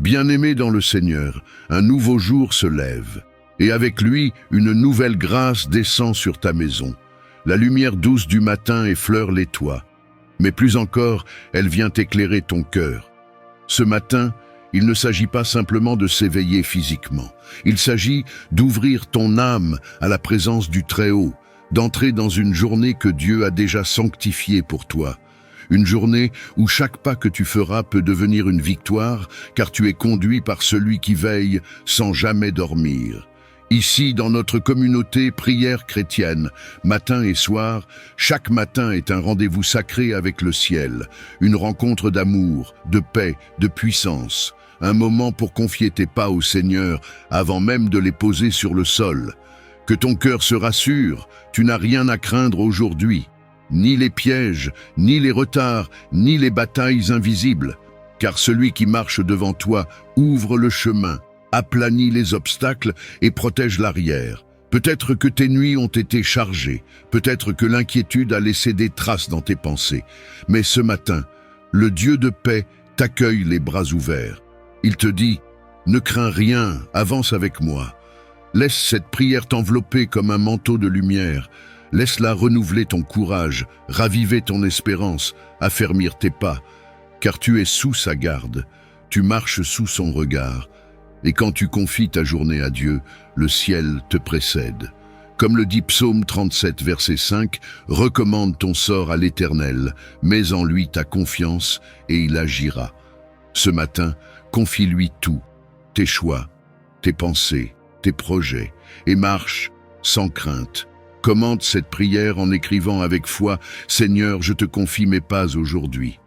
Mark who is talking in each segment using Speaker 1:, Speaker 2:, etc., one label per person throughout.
Speaker 1: Bien-aimé dans le Seigneur, un nouveau jour se lève, et avec lui, une nouvelle grâce descend sur ta maison. La lumière douce du matin effleure les toits, mais plus encore, elle vient éclairer ton cœur. Ce matin, il ne s'agit pas simplement de s'éveiller physiquement. Il s'agit d'ouvrir ton âme à la présence du Très-Haut, d'entrer dans une journée que Dieu a déjà sanctifiée pour toi. Une journée où chaque pas que tu feras peut devenir une victoire, car tu es conduit par celui qui veille sans jamais dormir. Ici, dans notre communauté prière chrétienne, matin et soir, chaque matin est un rendez-vous sacré avec le ciel, une rencontre d'amour, de paix, de puissance, un moment pour confier tes pas au Seigneur avant même de les poser sur le sol. Que ton cœur se rassure, tu n'as rien à craindre aujourd'hui, ni les pièges, ni les retards, ni les batailles invisibles, car celui qui marche devant toi ouvre le chemin, aplanit les obstacles et protège l'arrière. Peut-être que tes nuits ont été chargées, peut-être que l'inquiétude a laissé des traces dans tes pensées, mais ce matin, le Dieu de paix t'accueille les bras ouverts. Il te dit « Ne crains rien, avance avec moi ». Laisse cette prière t'envelopper comme un manteau de lumière. Laisse-la renouveler ton courage, raviver ton espérance, affermir tes pas, car tu es sous sa garde, tu marches sous son regard. Et quand tu confies ta journée à Dieu, le ciel te précède. Comme le dit Psaume 37, verset 5, « Recommande ton sort à l'Éternel, mets en lui ta confiance et il agira. » Ce matin, confie-lui tout, tes choix, tes pensées, tes projets, et marche sans crainte. Commente cette prière en écrivant avec foi « Seigneur, je te confie mes pas aujourd'hui ».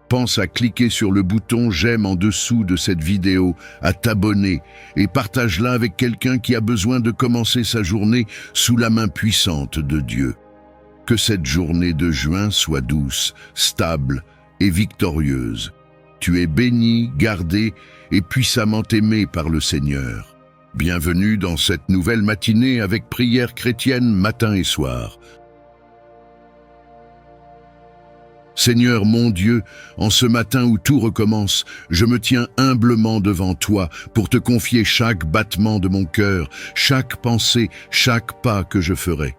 Speaker 1: Pense à cliquer sur le bouton « J'aime » en dessous de cette vidéo, à t'abonner et partage-la avec quelqu'un qui a besoin de commencer sa journée sous la main puissante de Dieu. Que cette journée de juin soit douce, stable et victorieuse. Tu es béni, gardé et puissamment aimé par le Seigneur. Bienvenue dans cette nouvelle matinée avec prière chrétienne matin et soir. Seigneur mon Dieu, en ce matin où tout recommence, je me tiens humblement devant toi pour te confier chaque battement de mon cœur, chaque pensée, chaque pas que je ferai.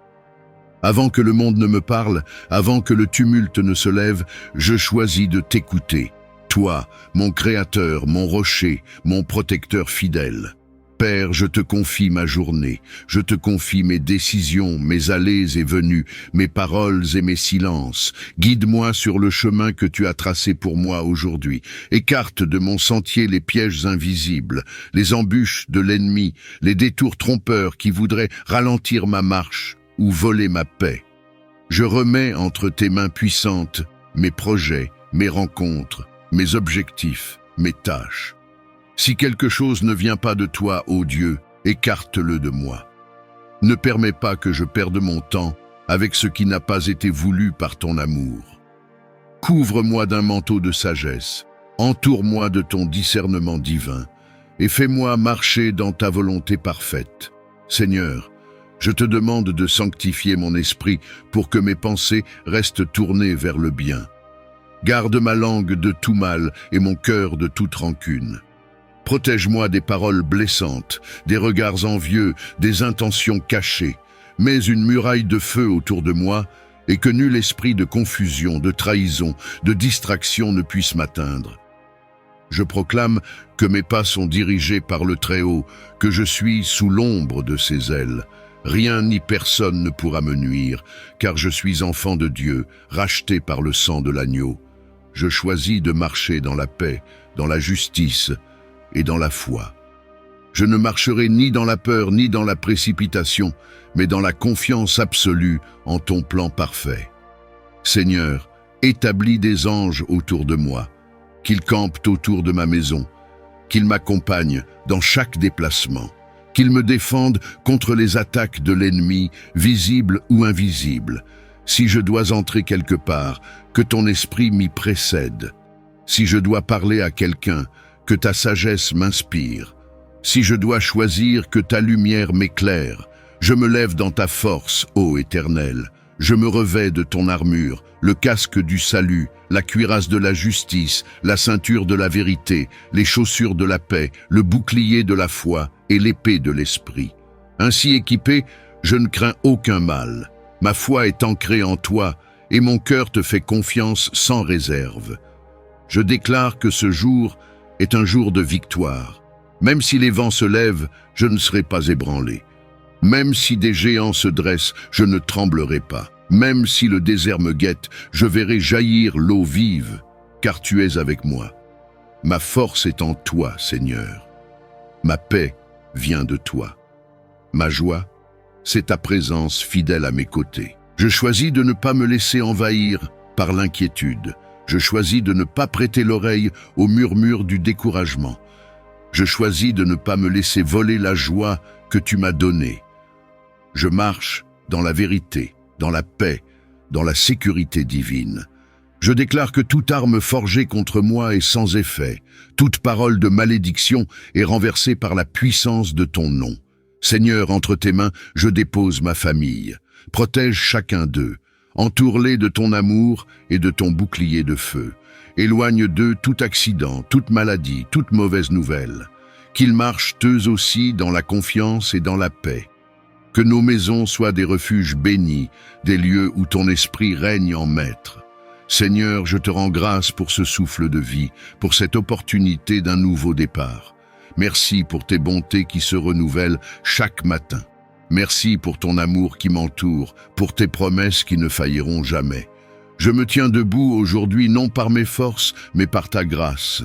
Speaker 1: Avant que le monde ne me parle, avant que le tumulte ne se lève, je choisis de t'écouter. Toi, mon Créateur, mon rocher, mon protecteur fidèle. Père, je te confie ma journée, je te confie mes décisions, mes allées et venues, mes paroles et mes silences. Guide-moi sur le chemin que tu as tracé pour moi aujourd'hui. Écarte de mon sentier les pièges invisibles, les embûches de l'ennemi, les détours trompeurs qui voudraient ralentir ma marche ou voler ma paix. Je remets entre tes mains puissantes mes projets, mes rencontres, mes objectifs, mes tâches. Si quelque chose ne vient pas de toi, ô Dieu, écarte-le de moi. Ne permets pas que je perde mon temps avec ce qui n'a pas été voulu par ton amour. Couvre-moi d'un manteau de sagesse, entoure-moi de ton discernement divin et fais-moi marcher dans ta volonté parfaite. Seigneur, je te demande de sanctifier mon esprit pour que mes pensées restent tournées vers le bien. Garde ma langue de tout mal et mon cœur de toute rancune. Protège-moi des paroles blessantes, des regards envieux, des intentions cachées. Mets une muraille de feu autour de moi et que nul esprit de confusion, de trahison, de distraction ne puisse m'atteindre. Je proclame que mes pas sont dirigés par le Très-Haut, que je suis sous l'ombre de ses ailes. Rien ni personne ne pourra me nuire, car je suis enfant de Dieu, racheté par le sang de l'agneau. Je choisis de marcher dans la paix, dans la justice et dans la foi. Je ne marcherai ni dans la peur ni dans la précipitation, mais dans la confiance absolue en ton plan parfait. Seigneur, établis des anges autour de moi, qu'ils campent autour de ma maison, qu'ils m'accompagnent dans chaque déplacement, qu'ils me défendent contre les attaques de l'ennemi, visibles ou invisibles. Si je dois entrer quelque part, que ton esprit m'y précède. Si je dois parler à quelqu'un, que ta sagesse m'inspire. Si je dois choisir, que ta lumière m'éclaire. Je me lève dans ta force, ô Éternel. Je me revais de ton armure, le casque du salut, la cuirasse de la justice, la ceinture de la vérité, les chaussures de la paix, le bouclier de la foi et l'épée de l'esprit. Ainsi équipé, je ne crains aucun mal. Ma foi est ancrée en toi et mon cœur te fait confiance sans réserve. Je déclare que ce jour est un jour de victoire. Même si les vents se lèvent, je ne serai pas ébranlé. Même si des géants se dressent, je ne tremblerai pas. Même si le désert me guette, je verrai jaillir l'eau vive, car tu es avec moi. Ma force est en toi, Seigneur. Ma paix vient de toi. Ma joie, c'est ta présence fidèle à mes côtés. Je choisis de ne pas me laisser envahir par l'inquiétude. Je choisis de ne pas prêter l'oreille au murmure du découragement. Je choisis de ne pas me laisser voler la joie que tu m'as donnée. Je marche dans la vérité, dans la paix, dans la sécurité divine. Je déclare que toute arme forgée contre moi est sans effet. Toute parole de malédiction est renversée par la puissance de ton nom. Seigneur, entre tes mains, je dépose ma famille. Protège chacun d'eux. Entoure-les de ton amour et de ton bouclier de feu. Éloigne d'eux tout accident, toute maladie, toute mauvaise nouvelle. Qu'ils marchent eux aussi dans la confiance et dans la paix. Que nos maisons soient des refuges bénis, des lieux où ton esprit règne en maître. Seigneur, je te rends grâce pour ce souffle de vie, pour cette opportunité d'un nouveau départ. Merci pour tes bontés qui se renouvellent chaque matin. Merci pour ton amour qui m'entoure, pour tes promesses qui ne failliront jamais. Je me tiens debout aujourd'hui non par mes forces, mais par ta grâce.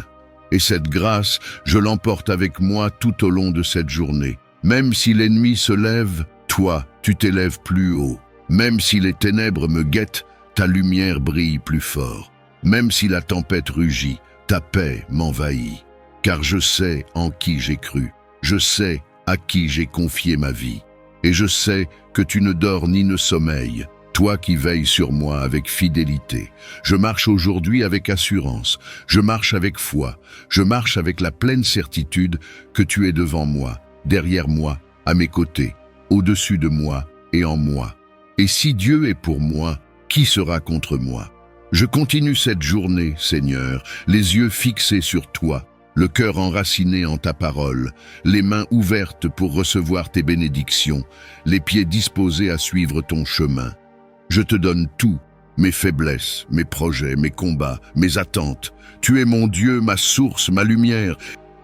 Speaker 1: Et cette grâce, je l'emporte avec moi tout au long de cette journée. Même si l'ennemi se lève, toi, tu t'élèves plus haut. Même si les ténèbres me guettent, ta lumière brille plus fort. Même si la tempête rugit, ta paix m'envahit. Car je sais en qui j'ai cru. Je sais à qui j'ai confié ma vie. Et je sais que tu ne dors ni ne sommeilles, toi qui veilles sur moi avec fidélité. Je marche aujourd'hui avec assurance. Je marche avec foi. Je marche avec la pleine certitude que tu es devant moi, derrière moi, à mes côtés, au-dessus de moi et en moi. Et si Dieu est pour moi, qui sera contre moi? Je continue cette journée, Seigneur, les yeux fixés sur toi, le cœur enraciné en ta parole, les mains ouvertes pour recevoir tes bénédictions, les pieds disposés à suivre ton chemin. Je te donne tout, mes faiblesses, mes projets, mes combats, mes attentes. Tu es mon Dieu, ma source, ma lumière.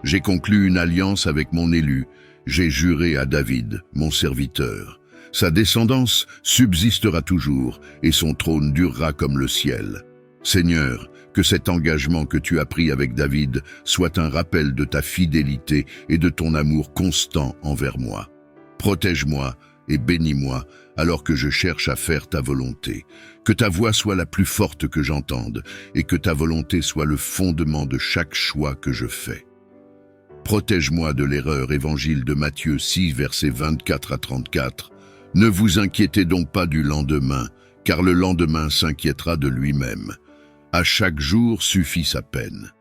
Speaker 1: J'ai conclu une alliance avec mon élu. J'ai juré à David, mon serviteur. Sa descendance subsistera toujours et son trône durera comme le ciel. Seigneur, que cet engagement que tu as pris avec David soit un rappel de ta fidélité et de ton amour constant envers moi. Protège-moi et bénis-moi alors que je cherche à faire ta volonté. Que ta voix soit la plus forte que j'entende et que ta volonté soit le fondement de chaque choix que je fais. Protège-moi de l'erreur. Évangile de Matthieu 6, versets 24 à 34. Ne vous inquiétez donc pas du lendemain, car le lendemain s'inquiétera de lui-même. À chaque jour suffit sa peine.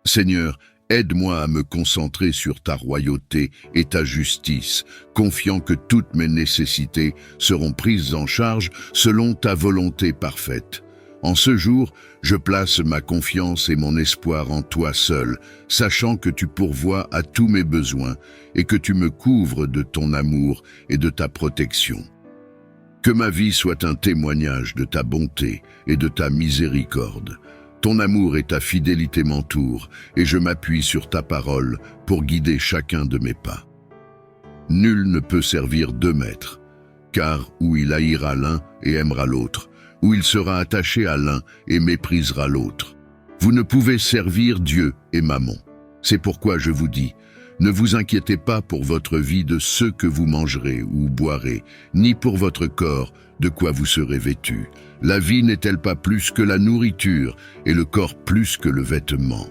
Speaker 1: Seigneur, aide-moi à me concentrer sur ta royauté et ta justice, confiant que toutes mes nécessités seront prises en charge selon ta volonté parfaite. En ce jour, je place ma confiance et mon espoir en toi seul, sachant que tu pourvois à tous mes besoins et que tu me couvres de ton amour et de ta protection. Que ma vie soit un témoignage de ta bonté et de ta miséricorde. Ton amour et ta fidélité m'entourent, et je m'appuie sur ta parole pour guider chacun de mes pas. Nul ne peut servir deux maîtres, car où il haïra l'un et aimera l'autre, où il sera attaché à l'un et méprisera l'autre. Vous ne pouvez servir Dieu et Mammon. C'est pourquoi je vous dis, ne vous inquiétez pas pour votre vie de ce que vous mangerez ou boirez, ni pour votre corps de quoi vous serez vêtus. La vie n'est-elle pas plus que la nourriture et le corps plus que le vêtement?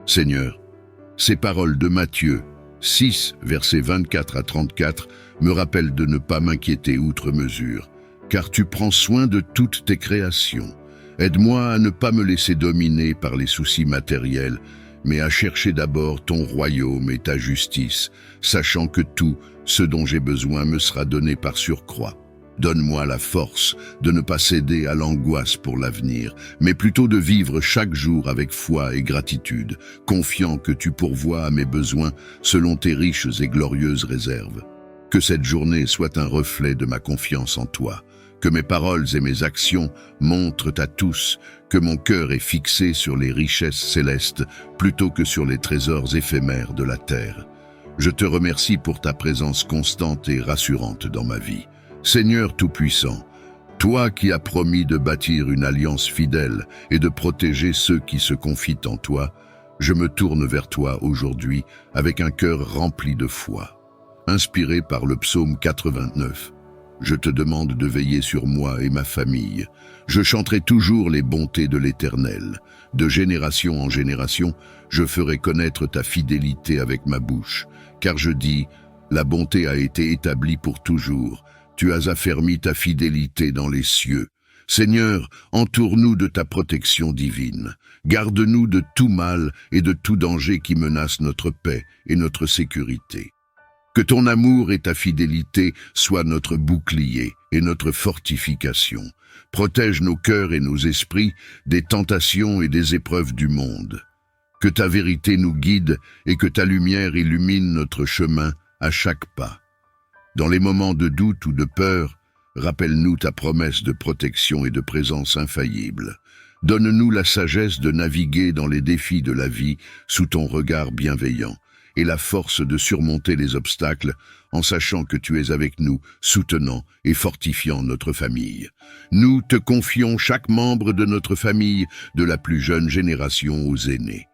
Speaker 1: Seigneur, ces paroles de Matthieu 6, versets 24 à 34 me rappellent de ne pas m'inquiéter outre mesure, car tu prends soin de toutes tes créations. Aide-moi à ne pas me laisser dominer par les soucis matériels, mais à chercher d'abord ton royaume et ta justice, sachant que tout ce dont j'ai besoin me sera donné par surcroît. Donne-moi la force de ne pas céder à l'angoisse pour l'avenir, mais plutôt de vivre chaque jour avec foi et gratitude, confiant que tu pourvois à mes besoins selon tes riches et glorieuses réserves. Que cette journée soit un reflet de ma confiance en toi, que mes paroles et mes actions montrent à tous que mon cœur est fixé sur les richesses célestes plutôt que sur les trésors éphémères de la terre. Je te remercie pour ta présence constante et rassurante dans ma vie. Seigneur Tout-Puissant, toi qui as promis de bâtir une alliance fidèle et de protéger ceux qui se confient en toi, je me tourne vers toi aujourd'hui avec un cœur rempli de foi. Inspiré par le psaume 89, je te demande de veiller sur moi et ma famille. Je chanterai toujours les bontés de l'Éternel. De génération en génération, je ferai connaître ta fidélité avec ma bouche. Car je dis, la bonté a été établie pour toujours. Tu as affermi ta fidélité dans les cieux. Seigneur, entoure-nous de ta protection divine. Garde-nous de tout mal et de tout danger qui menace notre paix et notre sécurité. Que ton amour et ta fidélité soient notre bouclier et notre fortification. Protège nos cœurs et nos esprits des tentations et des épreuves du monde. Que ta vérité nous guide et que ta lumière illumine notre chemin à chaque pas. Dans les moments de doute ou de peur, rappelle-nous ta promesse de protection et de présence infaillible. Donne-nous la sagesse de naviguer dans les défis de la vie sous ton regard bienveillant et la force de surmonter les obstacles en sachant que tu es avec nous, soutenant et fortifiant notre famille. Nous te confions chaque membre de notre famille, de la plus jeune génération aux aînés.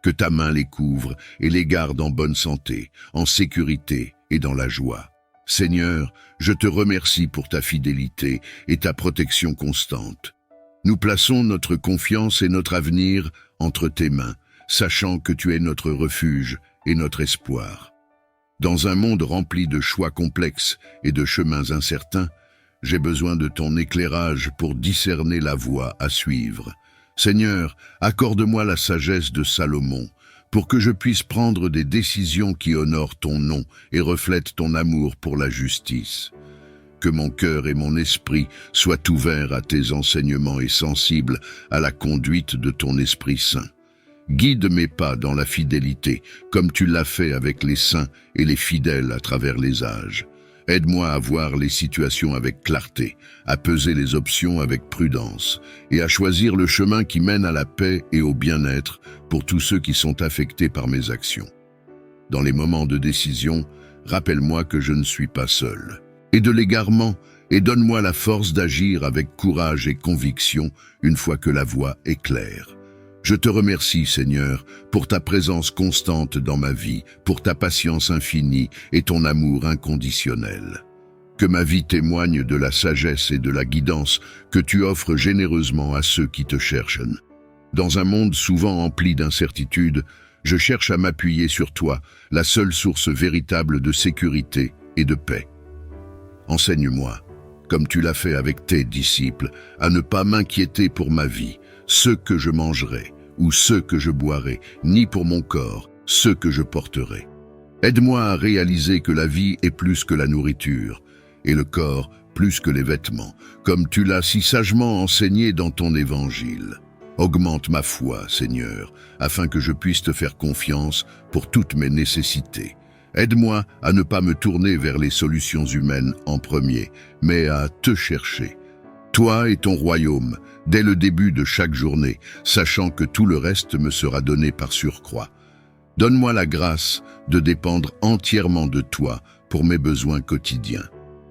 Speaker 1: Que ta main les couvre et les garde en bonne santé, en sécurité et dans la joie. Seigneur, je te remercie pour ta fidélité et ta protection constante. Nous plaçons notre confiance et notre avenir entre tes mains, sachant que tu es notre refuge et notre espoir. Dans un monde rempli de choix complexes et de chemins incertains, j'ai besoin de ton éclairage pour discerner la voie à suivre. Seigneur, accorde-moi la sagesse de Salomon, pour que je puisse prendre des décisions qui honorent ton nom et reflètent ton amour pour la justice. Que mon cœur et mon esprit soient ouverts à tes enseignements et sensibles à la conduite de ton Esprit Saint. Guide mes pas dans la fidélité, comme tu l'as fait avec les saints et les fidèles à travers les âges. Aide-moi à voir les situations avec clarté, à peser les options avec prudence et à choisir le chemin qui mène à la paix et au bien-être pour tous ceux qui sont affectés par mes actions. Dans les moments de décision, rappelle-moi que je ne suis pas seul. Et de l'égarement, et donne-moi la force d'agir avec courage et conviction une fois que la voie est claire. Je te remercie, Seigneur, pour ta présence constante dans ma vie, pour ta patience infinie et ton amour inconditionnel. Que ma vie témoigne de la sagesse et de la guidance que tu offres généreusement à ceux qui te cherchent. Dans un monde souvent empli d'incertitudes, je cherche à m'appuyer sur toi, la seule source véritable de sécurité et de paix. Enseigne-moi, comme tu l'as fait avec tes disciples, à ne pas m'inquiéter pour ma vie, ce que je mangerai ou ce que je boirai, ni pour mon corps, ce que je porterai. Aide-moi à réaliser que la vie est plus que la nourriture, et le corps plus que les vêtements, comme tu l'as si sagement enseigné dans ton évangile. Augmente ma foi, Seigneur, afin que je puisse te faire confiance pour toutes mes nécessités. Aide-moi à ne pas me tourner vers les solutions humaines en premier, mais à te chercher. Toi et ton royaume, dès le début de chaque journée, sachant que tout le reste me sera donné par surcroît. Donne-moi la grâce de dépendre entièrement de toi pour mes besoins quotidiens.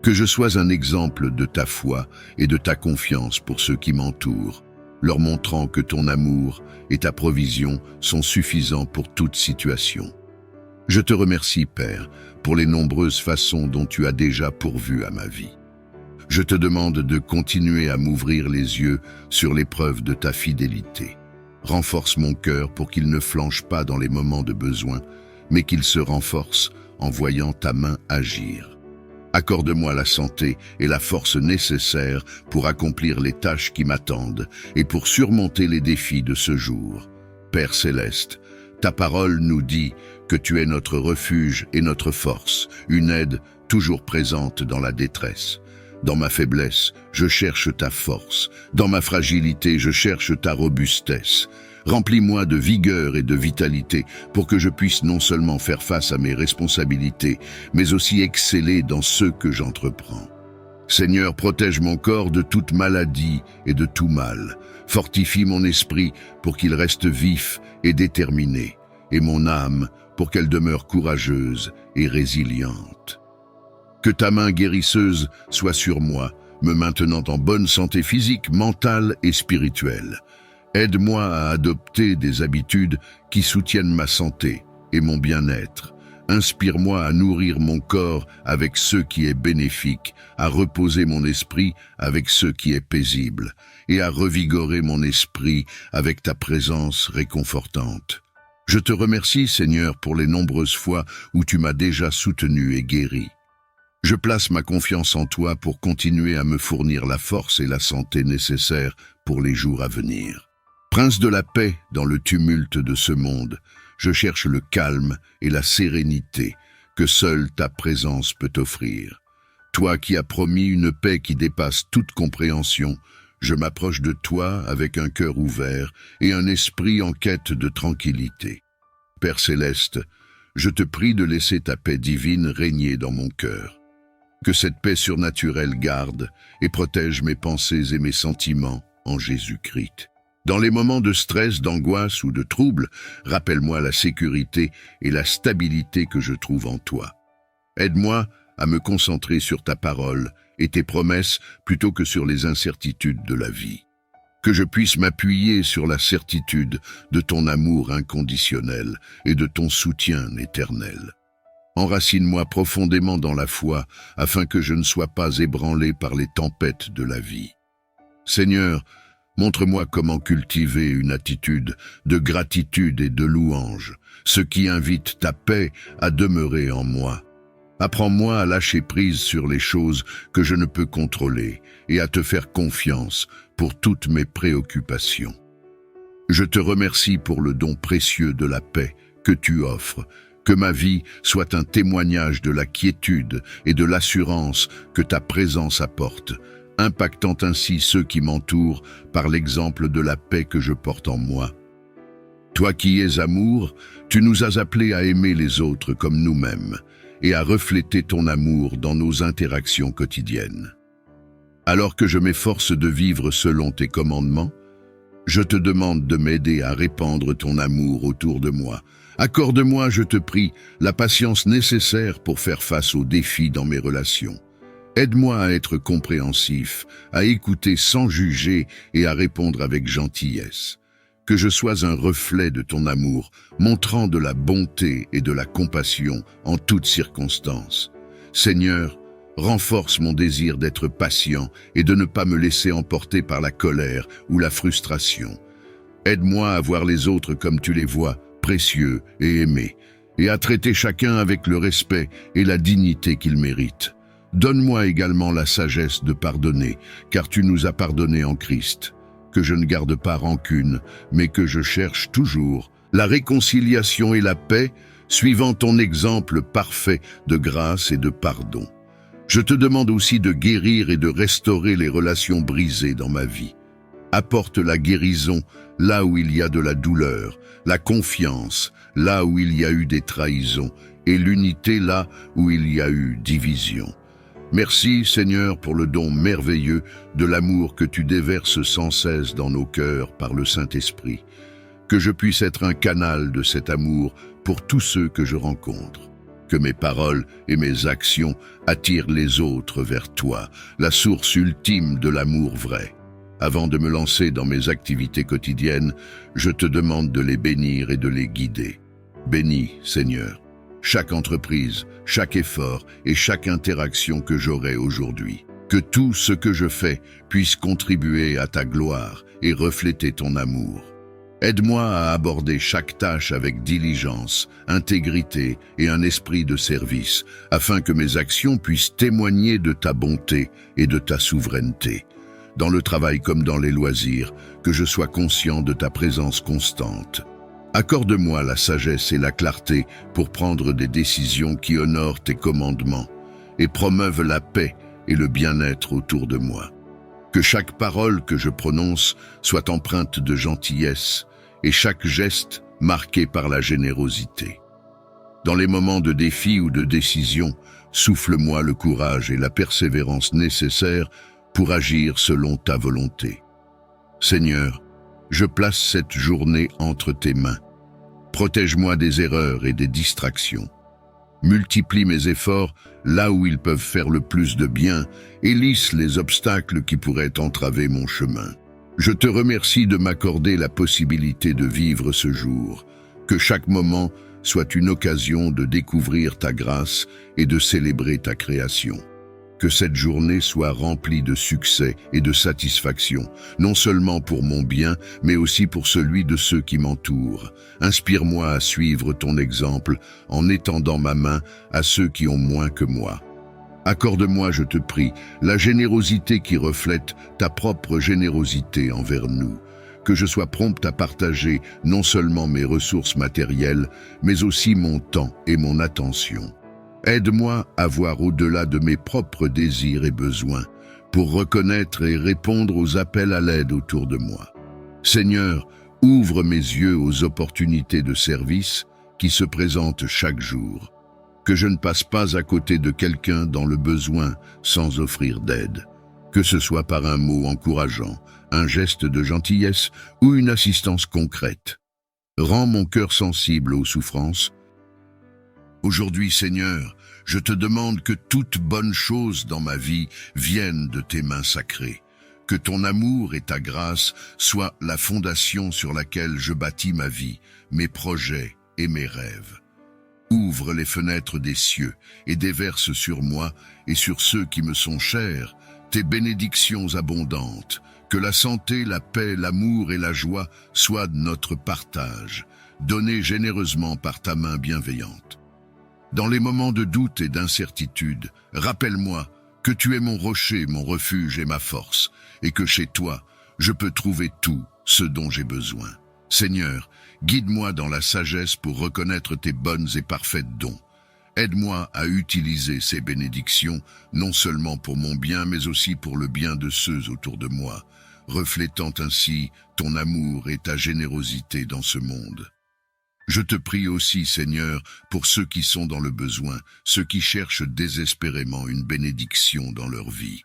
Speaker 1: Que je sois un exemple de ta foi et de ta confiance pour ceux qui m'entourent, leur montrant que ton amour et ta provision sont suffisants pour toute situation. Je te remercie, Père, pour les nombreuses façons dont tu as déjà pourvu à ma vie. Je te demande de continuer à m'ouvrir les yeux sur l'épreuve de ta fidélité. Renforce mon cœur pour qu'il ne flanche pas dans les moments de besoin, mais qu'il se renforce en voyant ta main agir. Accorde-moi la santé et la force nécessaires pour accomplir les tâches qui m'attendent et pour surmonter les défis de ce jour. Père céleste, ta parole nous dit que tu es notre refuge et notre force, une aide toujours présente dans la détresse. Dans ma faiblesse, je cherche ta force. Dans ma fragilité, je cherche ta robustesse. Remplis-moi de vigueur et de vitalité pour que je puisse non seulement faire face à mes responsabilités, mais aussi exceller dans ce que j'entreprends. Seigneur, protège mon corps de toute maladie et de tout mal. Fortifie mon esprit pour qu'il reste vif et déterminé, et mon âme pour qu'elle demeure courageuse et résiliente. Que ta main guérisseuse soit sur moi, me maintenant en bonne santé physique, mentale et spirituelle. Aide-moi à adopter des habitudes qui soutiennent ma santé et mon bien-être. Inspire-moi à nourrir mon corps avec ce qui est bénéfique, à reposer mon esprit avec ce qui est paisible, et à revigorer mon esprit avec ta présence réconfortante. Je te remercie, Seigneur, pour les nombreuses fois où tu m'as déjà soutenu et guéri. Je place ma confiance en toi pour continuer à me fournir la force et la santé nécessaires pour les jours à venir. Prince de la paix dans le tumulte de ce monde, je cherche le calme et la sérénité que seule ta présence peut offrir. Toi qui as promis une paix qui dépasse toute compréhension, je m'approche de toi avec un cœur ouvert et un esprit en quête de tranquillité. Père céleste, je te prie de laisser ta paix divine régner dans mon cœur. Que cette paix surnaturelle garde et protège mes pensées et mes sentiments en Jésus-Christ. Dans les moments de stress, d'angoisse ou de trouble, rappelle-moi la sécurité et la stabilité que je trouve en toi. Aide-moi à me concentrer sur ta parole et tes promesses plutôt que sur les incertitudes de la vie. Que je puisse m'appuyer sur la certitude de ton amour inconditionnel et de ton soutien éternel. Enracine-moi profondément dans la foi afin que je ne sois pas ébranlé par les tempêtes de la vie. Seigneur, montre-moi comment cultiver une attitude de gratitude et de louange, ce qui invite ta paix à demeurer en moi. Apprends-moi à lâcher prise sur les choses que je ne peux contrôler et à te faire confiance pour toutes mes préoccupations. Je te remercie pour le don précieux de la paix que tu offres, que ma vie soit un témoignage de la quiétude et de l'assurance que ta présence apporte, impactant ainsi ceux qui m'entourent par l'exemple de la paix que je porte en moi. Toi qui es amour, tu nous as appelés à aimer les autres comme nous-mêmes et à refléter ton amour dans nos interactions quotidiennes. Alors que je m'efforce de vivre selon tes commandements, je te demande de m'aider à répandre ton amour autour de moi. Accorde-moi, je te prie, la patience nécessaire pour faire face aux défis dans mes relations. Aide-moi à être compréhensif, à écouter sans juger et à répondre avec gentillesse. Que je sois un reflet de ton amour, montrant de la bonté et de la compassion en toutes circonstances. Seigneur, renforce mon désir d'être patient et de ne pas me laisser emporter par la colère ou la frustration. Aide-moi à voir les autres comme tu les vois, précieux et aimés, et à traiter chacun avec le respect et la dignité qu'il mérite. Donne-moi également la sagesse de pardonner, car tu nous as pardonné en Christ. Que je ne garde pas rancune, mais que je cherche toujours la réconciliation et la paix, suivant ton exemple parfait de grâce et de pardon. Je te demande aussi de guérir et de restaurer les relations brisées dans ma vie. Apporte la guérison là où il y a de la douleur, la confiance là où il y a eu des trahisons, et l'unité là où il y a eu division. Merci, Seigneur, pour le don merveilleux de l'amour que tu déverses sans cesse dans nos cœurs par le Saint-Esprit. Que je puisse être un canal de cet amour pour tous ceux que je rencontre. Que mes paroles et mes actions attirent les autres vers toi, la source ultime de l'amour vrai. Avant de me lancer dans mes activités quotidiennes, je te demande de les bénir et de les guider. Bénis, Seigneur, chaque entreprise, chaque effort et chaque interaction que j'aurai aujourd'hui. Que tout ce que je fais puisse contribuer à ta gloire et refléter ton amour. Aide-moi à aborder chaque tâche avec diligence, intégrité et un esprit de service, afin que mes actions puissent témoigner de ta bonté et de ta souveraineté. Dans le travail comme dans les loisirs, que je sois conscient de ta présence constante. Accorde-moi la sagesse et la clarté pour prendre des décisions qui honorent tes commandements et promeuvent la paix et le bien-être autour de moi. Que chaque parole que je prononce soit empreinte de gentillesse et chaque geste marqué par la générosité. Dans les moments de défi ou de décision, souffle-moi le courage et la persévérance nécessaires pour agir selon ta volonté. Seigneur, je place cette journée entre tes mains. Protège-moi des erreurs et des distractions. Multiplie mes efforts là où ils peuvent faire le plus de bien et lisse les obstacles qui pourraient entraver mon chemin. Je te remercie de m'accorder la possibilité de vivre ce jour, que chaque moment soit une occasion de découvrir ta grâce et de célébrer ta création. Que cette journée soit remplie de succès et de satisfaction, non seulement pour mon bien, mais aussi pour celui de ceux qui m'entourent. Inspire-moi à suivre ton exemple en étendant ma main à ceux qui ont moins que moi. Accorde-moi, je te prie, la générosité qui reflète ta propre générosité envers nous. Que je sois prompte à partager non seulement mes ressources matérielles, mais aussi mon temps et mon attention. Aide-moi à voir au-delà de mes propres désirs et besoins, pour reconnaître et répondre aux appels à l'aide autour de moi. Seigneur, ouvre mes yeux aux opportunités de service qui se présentent chaque jour. Que je ne passe pas à côté de quelqu'un dans le besoin sans offrir d'aide. Que ce soit par un mot encourageant, un geste de gentillesse ou une assistance concrète. Rends mon cœur sensible aux souffrances. Aujourd'hui, Seigneur, je te demande que toute bonne chose dans ma vie vienne de tes mains sacrées. Que ton amour et ta grâce soient la fondation sur laquelle je bâtis ma vie, mes projets et mes rêves. Ouvre les fenêtres des cieux et déverse sur moi et sur ceux qui me sont chers tes bénédictions abondantes. Que la santé, la paix, l'amour et la joie soient notre partage, donnés généreusement par ta main bienveillante. Dans les moments de doute et d'incertitude, rappelle-moi que tu es mon rocher, mon refuge et ma force, et que chez toi, je peux trouver tout ce dont j'ai besoin. Seigneur, guide-moi dans la sagesse pour reconnaître tes bonnes et parfaites dons. Aide-moi à utiliser ces bénédictions, non seulement pour mon bien, mais aussi pour le bien de ceux autour de moi, reflétant ainsi ton amour et ta générosité dans ce monde. Je te prie aussi, Seigneur, pour ceux qui sont dans le besoin, ceux qui cherchent désespérément une bénédiction dans leur vie.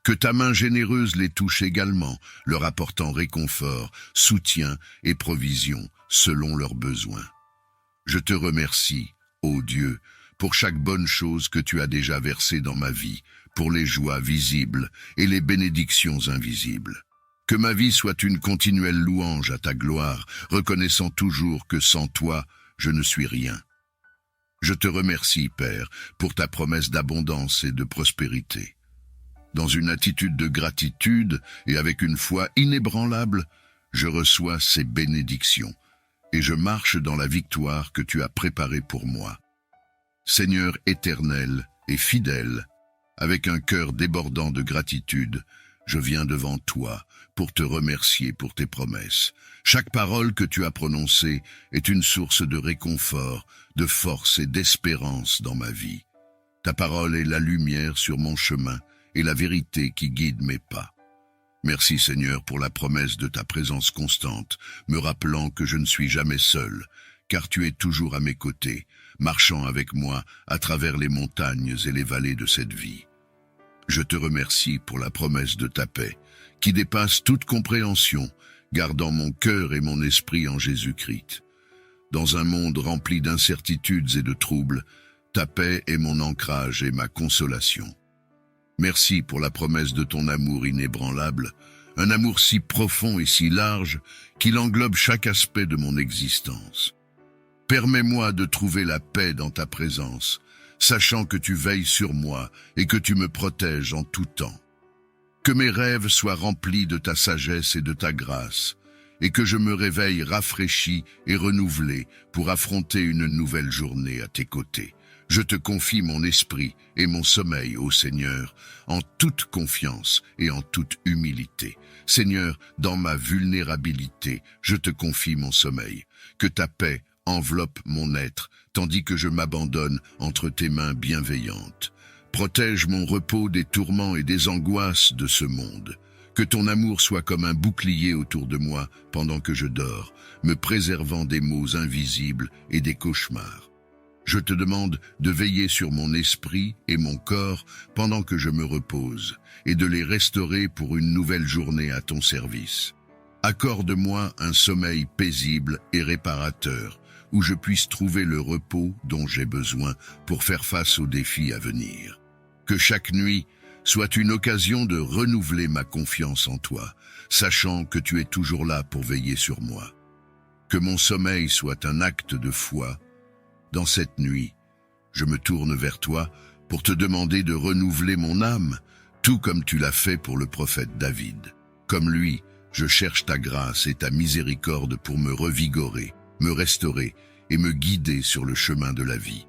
Speaker 1: Que ta main généreuse les touche également, leur apportant réconfort, soutien et provision selon leurs besoins. Je te remercie, ô Dieu, pour chaque bonne chose que tu as déjà versée dans ma vie, pour les joies visibles et les bénédictions invisibles. Que ma vie soit une continuelle louange à ta gloire, reconnaissant toujours que sans toi, je ne suis rien. Je te remercie, Père, pour ta promesse d'abondance et de prospérité. Dans une attitude de gratitude et avec une foi inébranlable, je reçois ces bénédictions et je marche dans la victoire que tu as préparée pour moi. Seigneur éternel et fidèle, avec un cœur débordant de gratitude, je viens devant toi pour te remercier pour tes promesses. Chaque parole que tu as prononcée est une source de réconfort, de force et d'espérance dans ma vie. Ta parole est la lumière sur mon chemin et la vérité qui guide mes pas. Merci Seigneur pour la promesse de ta présence constante, me rappelant que je ne suis jamais seul, car tu es toujours à mes côtés, marchant avec moi à travers les montagnes et les vallées de cette vie. Je te remercie pour la promesse de ta paix, qui dépasse toute compréhension, gardant mon cœur et mon esprit en Jésus-Christ. Dans un monde rempli d'incertitudes et de troubles, ta paix est mon ancrage et ma consolation. Merci pour la promesse de ton amour inébranlable, un amour si profond et si large qu'il englobe chaque aspect de mon existence. Permets-moi de trouver la paix dans ta présence, sachant que tu veilles sur moi et que tu me protèges en tout temps. Que mes rêves soient remplis de ta sagesse et de ta grâce, et que je me réveille rafraîchi et renouvelé pour affronter une nouvelle journée à tes côtés. Je te confie mon esprit et mon sommeil, ô Seigneur, en toute confiance et en toute humilité. Seigneur, dans ma vulnérabilité, je te confie mon sommeil. Que ta paix enveloppe mon être, tandis que je m'abandonne entre tes mains bienveillantes. Protège mon repos des tourments et des angoisses de ce monde. Que ton amour soit comme un bouclier autour de moi pendant que je dors, me préservant des maux invisibles et des cauchemars. Je te demande de veiller sur mon esprit et mon corps pendant que je me repose, et de les restaurer pour une nouvelle journée à ton service. Accorde-moi un sommeil paisible et réparateur, où je puisse trouver le repos dont j'ai besoin pour faire face aux défis à venir. Que chaque nuit soit une occasion de renouveler ma confiance en toi, sachant que tu es toujours là pour veiller sur moi. Que mon sommeil soit un acte de foi. Dans cette nuit, je me tourne vers toi pour te demander de renouveler mon âme, tout comme tu l'as fait pour le prophète David. Comme lui, je cherche ta grâce et ta miséricorde pour me revigorer, me restaurer et me guider sur le chemin de la vie.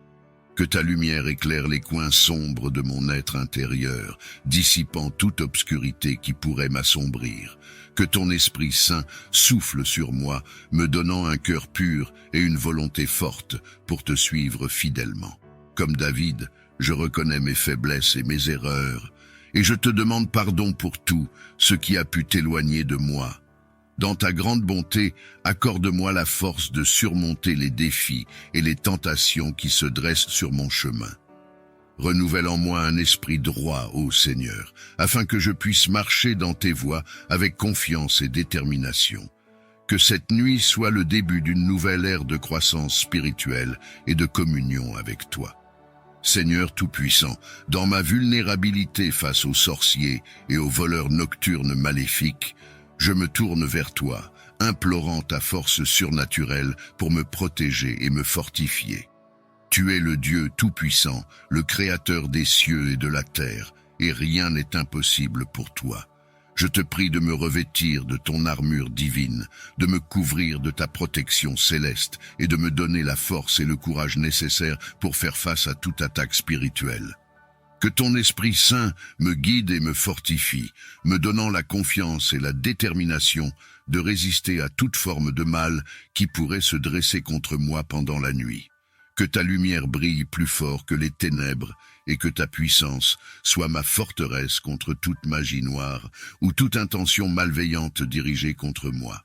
Speaker 1: Que ta lumière éclaire les coins sombres de mon être intérieur, dissipant toute obscurité qui pourrait m'assombrir. Que ton Esprit Saint souffle sur moi, me donnant un cœur pur et une volonté forte pour te suivre fidèlement. Comme David, je reconnais mes faiblesses et mes erreurs, et je te demande pardon pour tout ce qui a pu t'éloigner de moi. Dans ta grande bonté, accorde-moi la force de surmonter les défis et les tentations qui se dressent sur mon chemin. Renouvelle en moi un esprit droit, ô Seigneur, afin que je puisse marcher dans tes voies avec confiance et détermination. Que cette nuit soit le début d'une nouvelle ère de croissance spirituelle et de communion avec toi. Seigneur Tout-Puissant, dans ma vulnérabilité face aux sorciers et aux voleurs nocturnes maléfiques, je me tourne vers toi, implorant ta force surnaturelle pour me protéger et me fortifier. Tu es le Dieu Tout-Puissant, le Créateur des cieux et de la terre, et rien n'est impossible pour toi. Je te prie de me revêtir de ton armure divine, de me couvrir de ta protection céleste et de me donner la force et le courage nécessaires pour faire face à toute attaque spirituelle. Que ton Esprit Saint me guide et me fortifie, me donnant la confiance et la détermination de résister à toute forme de mal qui pourrait se dresser contre moi pendant la nuit. Que ta lumière brille plus fort que les ténèbres et que ta puissance soit ma forteresse contre toute magie noire ou toute intention malveillante dirigée contre moi.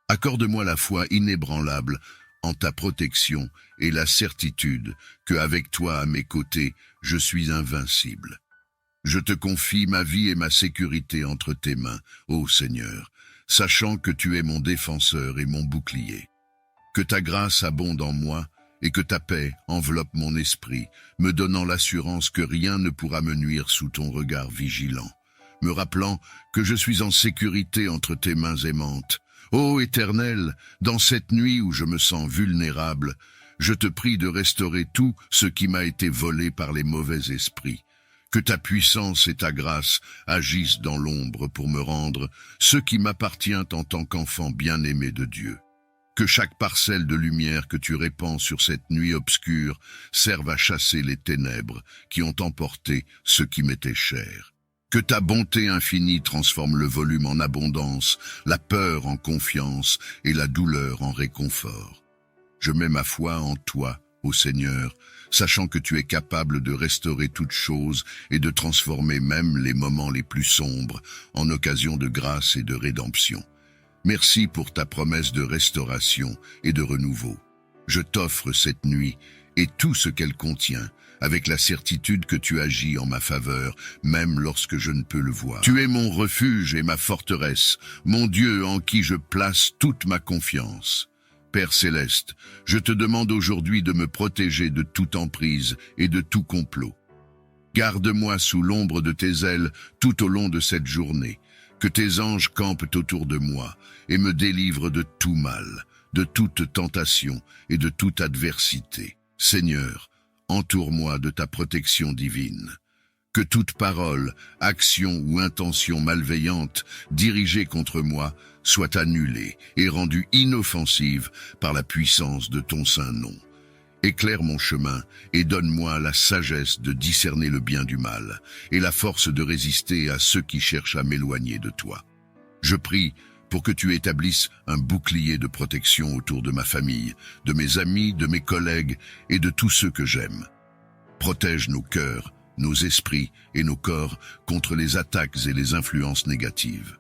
Speaker 1: Accorde-moi la foi inébranlable en ta protection et la certitude que, avec toi à mes côtés, je suis invincible. Je te confie ma vie et ma sécurité entre tes mains, ô Seigneur, sachant que tu es mon défenseur et mon bouclier. Que ta grâce abonde en moi et que ta paix enveloppe mon esprit, me donnant l'assurance que rien ne pourra me nuire sous ton regard vigilant, me rappelant que je suis en sécurité entre tes mains aimantes. Ô Éternel, dans cette nuit où je me sens vulnérable, je te prie de restaurer tout ce qui m'a été volé par les mauvais esprits. Que ta puissance et ta grâce agissent dans l'ombre pour me rendre ce qui m'appartient en tant qu'enfant bien-aimé de Dieu. Que chaque parcelle de lumière que tu répands sur cette nuit obscure serve à chasser les ténèbres qui ont emporté ce qui m'était cher. Que ta bonté infinie transforme le volume en abondance, la peur en confiance et la douleur en réconfort. Je mets ma foi en toi, ô Seigneur, sachant que tu es capable de restaurer toutes choses et de transformer même les moments les plus sombres en occasion de grâce et de rédemption. Merci pour ta promesse de restauration et de renouveau. Je t'offre cette nuit et tout ce qu'elle contient, avec la certitude que tu agis en ma faveur, même lorsque je ne peux le voir. Tu es mon refuge et ma forteresse, mon Dieu en qui je place toute ma confiance. Père céleste, je te demande aujourd'hui de me protéger de toute emprise et de tout complot. Garde-moi sous l'ombre de tes ailes tout au long de cette journée. Que tes anges campent autour de moi et me délivrent de tout mal, de toute tentation et de toute adversité. Seigneur, entoure-moi de ta protection divine. Que toute parole, action ou intention malveillante dirigée contre moi soit annulée et rendue inoffensive par la puissance de ton saint nom. Éclaire mon chemin et donne-moi la sagesse de discerner le bien du mal et la force de résister à ceux qui cherchent à m'éloigner de toi. Je prie pour que tu établisses un bouclier de protection autour de ma famille, de mes amis, de mes collègues et de tous ceux que j'aime. Protège nos cœurs, nos esprits et nos corps contre les attaques et les influences négatives.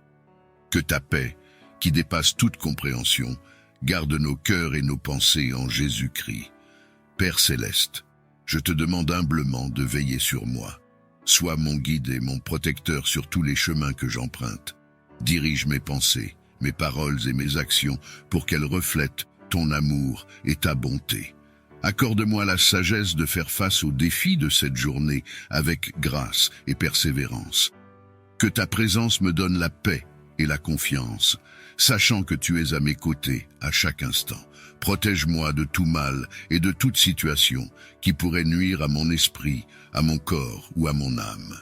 Speaker 1: Que ta paix, qui dépasse toute compréhension, garde nos cœurs et nos pensées en Jésus-Christ. Père céleste, je te demande humblement de veiller sur moi. Sois mon guide et mon protecteur sur tous les chemins que j'emprunte. Dirige mes pensées, mes paroles et mes actions pour qu'elles reflètent ton amour et ta bonté. Accorde-moi la sagesse de faire face aux défis de cette journée avec grâce et persévérance. Que ta présence me donne la paix et la confiance, sachant que tu es à mes côtés à chaque instant. Protège-moi de tout mal et de toute situation qui pourrait nuire à mon esprit, à mon corps ou à mon âme.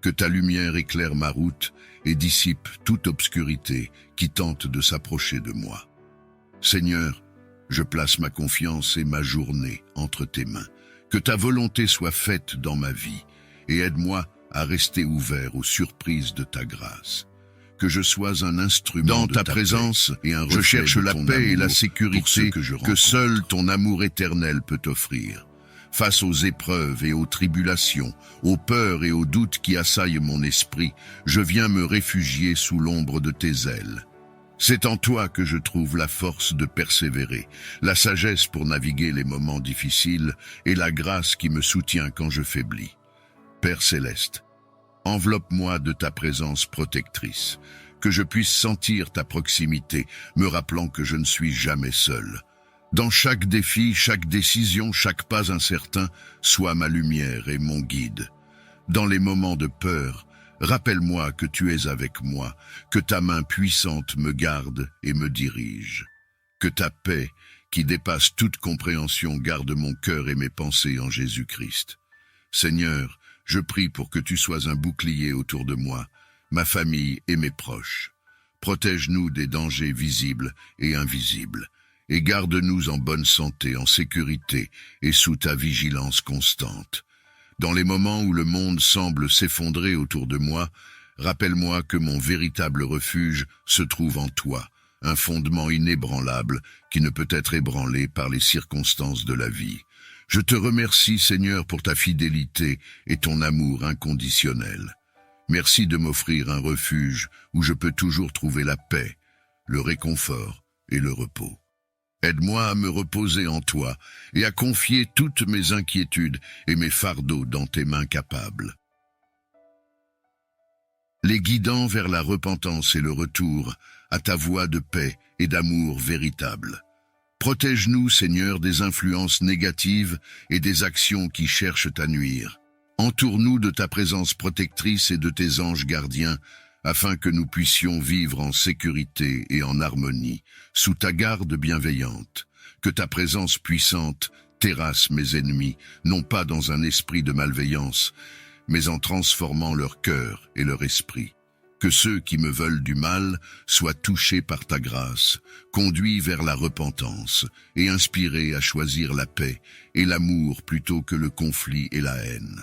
Speaker 1: Que ta lumière éclaire ma route et dissipe toute obscurité qui tente de s'approcher de moi. Seigneur, je place ma confiance et ma journée entre tes mains. Que ta volonté soit faite dans ma vie et aide-moi à rester ouvert aux surprises de ta grâce. Que je sois un instrument dans ta présence et un reflet. Je cherche la paix et la sécurité que seul ton amour éternel peut offrir. Face aux épreuves et aux tribulations, aux peurs et aux doutes qui assaillent mon esprit, je viens me réfugier sous l'ombre de tes ailes. C'est en toi que je trouve la force de persévérer, la sagesse pour naviguer les moments difficiles et la grâce qui me soutient quand je faiblis. Père céleste, enveloppe-moi de ta présence protectrice, que je puisse sentir ta proximité, me rappelant que je ne suis jamais seul. Dans chaque défi, chaque décision, chaque pas incertain, sois ma lumière et mon guide. Dans les moments de peur, rappelle-moi que tu es avec moi, que ta main puissante me garde et me dirige. Que ta paix, qui dépasse toute compréhension, garde mon cœur et mes pensées en Jésus-Christ. Seigneur, je prie pour que tu sois un bouclier autour de moi, ma famille et mes proches. Protège-nous des dangers visibles et invisibles, et garde-nous en bonne santé, en sécurité et sous ta vigilance constante. Dans les moments où le monde semble s'effondrer autour de moi, rappelle-moi que mon véritable refuge se trouve en toi, un fondement inébranlable qui ne peut être ébranlé par les circonstances de la vie. Je te remercie, Seigneur, pour ta fidélité et ton amour inconditionnel. Merci de m'offrir un refuge où je peux toujours trouver la paix, le réconfort et le repos. Aide-moi à me reposer en toi et à confier toutes mes inquiétudes et mes fardeaux dans tes mains capables. Les guidant vers la repentance et le retour à ta voie de paix et d'amour véritable. Protège-nous, Seigneur, des influences négatives et des actions qui cherchent à nuire. Entoure-nous de ta présence protectrice et de tes anges gardiens, afin que nous puissions vivre en sécurité et en harmonie, sous ta garde bienveillante. Que ta présence puissante terrasse mes ennemis, non pas dans un esprit de malveillance, mais en transformant leur cœur et leur esprit. Que ceux qui me veulent du mal soient touchés par ta grâce, conduits vers la repentance et inspirés à choisir la paix et l'amour plutôt que le conflit et la haine.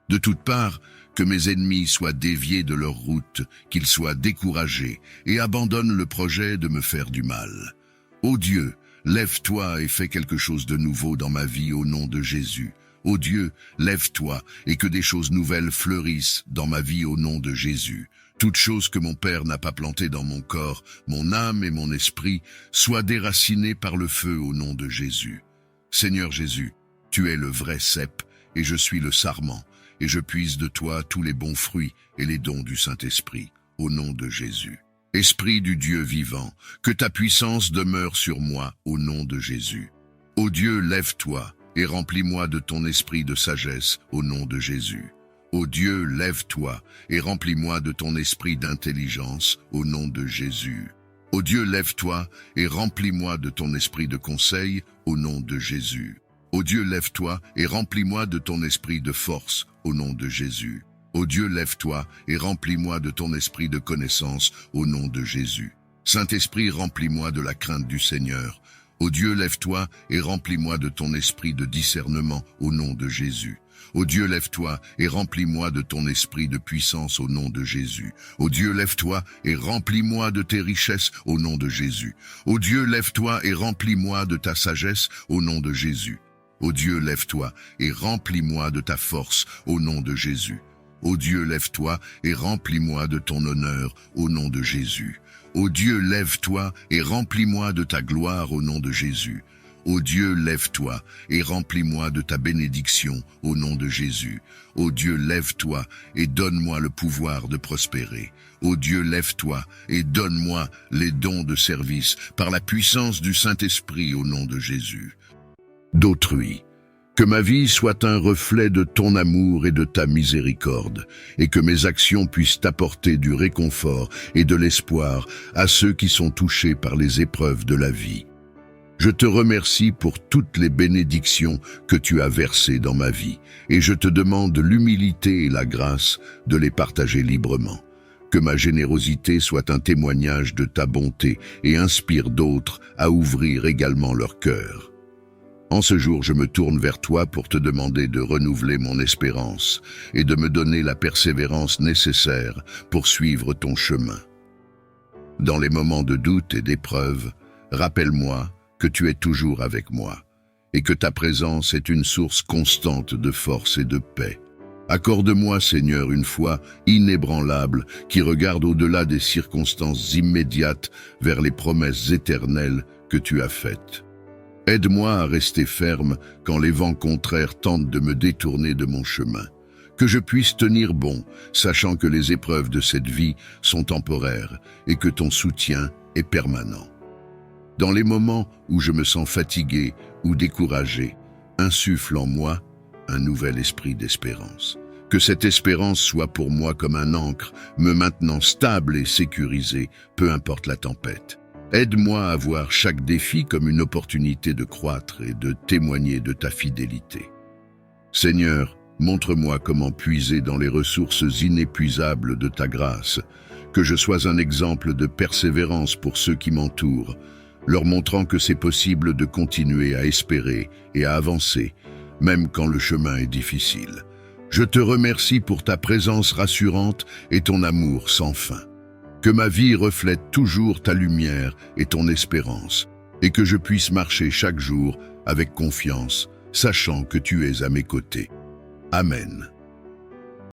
Speaker 1: De toutes parts, que mes ennemis soient déviés de leur route, qu'ils soient découragés et abandonnent le projet de me faire du mal. Ô Dieu, lève-toi et fais quelque chose de nouveau dans ma vie au nom de Jésus. Ô Dieu, lève-toi et que des choses nouvelles fleurissent dans ma vie au nom de Jésus. Toute chose que mon Père n'a pas plantée dans mon corps, mon âme et mon esprit, soient déracinées par le feu au nom de Jésus. Seigneur Jésus, tu es le vrai cep et je suis le sarment, et je puise de toi tous les bons fruits et les dons du Saint-Esprit, au nom de Jésus. Esprit du Dieu vivant, que ta puissance demeure sur moi au nom de Jésus. Ô Dieu, lève-toi et remplis-moi de ton esprit de sagesse au nom de Jésus. Ô Dieu, lève-toi et remplis-moi de ton esprit d'intelligence au nom de Jésus. Ô Dieu, lève-toi et remplis-moi de ton esprit de conseil au nom de Jésus. Ô Dieu, lève-toi et remplis-moi de ton esprit de force au nom de Jésus. Ô Dieu, lève-toi et remplis-moi de ton esprit de connaissance au nom de Jésus. Saint-Esprit, remplis-moi de la crainte du Seigneur. Ô Dieu, lève-toi et remplis-moi de ton esprit de discernement au nom de Jésus. Ô Dieu, lève-toi et remplis-moi de ton esprit de puissance au nom de Jésus. Ô Dieu, lève-toi et remplis-moi de tes richesses au nom de Jésus. Ô Dieu, lève-toi et remplis-moi de ta sagesse au nom de Jésus. Ô Dieu, lève-toi et remplis-moi de ta force au nom de Jésus. Ô Dieu, lève-toi et remplis-moi de ton honneur au nom de Jésus. Ô Dieu, lève-toi et remplis-moi de ta gloire au nom de Jésus. Ô Dieu, lève-toi et remplis-moi de ta bénédiction au nom de Jésus. Ô Dieu, lève-toi et donne-moi le pouvoir de prospérer. Ô Dieu, lève-toi et donne-moi les dons de service par la puissance du Saint-Esprit au nom de Jésus. D'autrui. Que ma vie soit un reflet de ton amour et de ta miséricorde, et que mes actions puissent apporter du réconfort et de l'espoir à ceux qui sont touchés par les épreuves de la vie. Je te remercie pour toutes les bénédictions que tu as versées dans ma vie, et je te demande l'humilité et la grâce de les partager librement. Que ma générosité soit un témoignage de ta bonté et inspire d'autres à ouvrir également leur cœur. En ce jour, je me tourne vers toi pour te demander de renouveler mon espérance et de me donner la persévérance nécessaire pour suivre ton chemin. Dans les moments de doute et d'épreuve, rappelle-moi que tu es toujours avec moi et que ta présence est une source constante de force et de paix. Accorde-moi, Seigneur, une foi inébranlable qui regarde au-delà des circonstances immédiates vers les promesses éternelles que tu as faites. Aide-moi à rester ferme quand les vents contraires tentent de me détourner de mon chemin. Que je puisse tenir bon, sachant que les épreuves de cette vie sont temporaires et que ton soutien est permanent. Dans les moments où je me sens fatigué ou découragé, insuffle en moi un nouvel esprit d'espérance. Que cette espérance soit pour moi comme un ancre, me maintenant stable et sécurisé, peu importe la tempête. Aide-moi à voir chaque défi comme une opportunité de croître et de témoigner de ta fidélité. Seigneur, montre-moi comment puiser dans les ressources inépuisables de ta grâce, que je sois un exemple de persévérance pour ceux qui m'entourent, leur montrant que c'est possible de continuer à espérer et à avancer, même quand le chemin est difficile. Je te remercie pour ta présence rassurante et ton amour sans fin. Que ma vie reflète toujours ta lumière et ton espérance, et que je puisse marcher chaque jour avec confiance, sachant que tu es à mes côtés. Amen.